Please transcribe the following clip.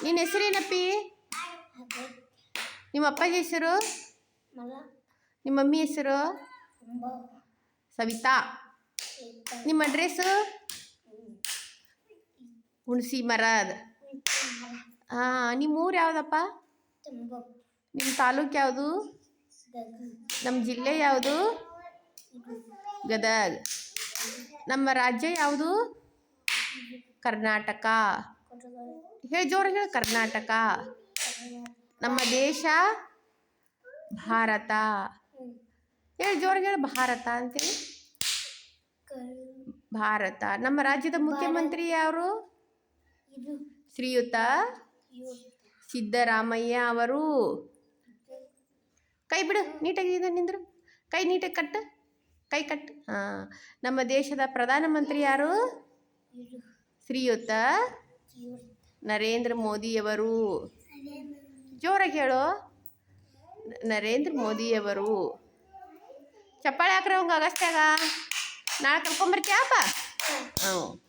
ನಿನ್ನ ಹೆಸರೇನಪ್ಪಿ? ನಿಮ್ಮ ಅಪ್ಪಾಜಿ ಹೆಸರು? ನಿಮ್ಮ ಮಮ್ಮಿ ಹೆಸರು? ಸವಿತಾ. ನಿಮ್ಮ ಅಡ್ರೆಸ್ಸು? ಹುಣಸಿ ಮರದ. ನಿಮ್ಮ ಊರು ಯಾವುದಪ್ಪ? ನಿಮ್ಮ ತಾಲೂಕು ಯಾವುದು? ನಮ್ಮ ಜಿಲ್ಲೆ ಯಾವುದು? ಗದಗ. ನಮ್ಮ ರಾಜ್ಯ ಯಾವುದು? ಕರ್ನಾಟಕ. ಹೇಳಿ ಜೋರಾಗಿ ಹೇಳಿ. ಕರ್ನಾಟಕ. ನಮ್ಮ ದೇಶ ಭಾರತ. ಹೇಳಿ ಜೋರಾಗಿ ಹೇಳಿ. ಭಾರತ ಅಂತೇಳಿ. ಭಾರತ. ನಮ್ಮ ರಾಜ್ಯದ ಮುಖ್ಯಮಂತ್ರಿ ಯಾರು? ಶ್ರೀಯುತ ಸಿದ್ದರಾಮಯ್ಯ ಅವರು. ಕೈ ಬಿಡು, ನೀಟಾಗಿ ನಿಂದ್ರು. ಕೈ ನೀಟಾಗಿ ಕಟ್ಟು, ಕೈ ಕಟ್ಟು. ನಮ್ಮ ದೇಶದ ಪ್ರಧಾನಮಂತ್ರಿ ಯಾರು? ಶ್ರೀಯುತ ನರೇಂದ್ರ ಮೋದಿಯವರು. ಜೋರಾಗಿ ಹೇಳು. ನರೇಂದ್ರ ಮೋದಿಯವರು. ಚಪ್ಪಾಳೆ ಹಾಕ್ರೆ ಅವಂಗ ಅಗಸ್ತ್ಯಾಗ. ನಾಳೆ ಕರ್ಕೊಂಬರ್ತೀಯಪ್ಪ? ಹ್ಞೂ.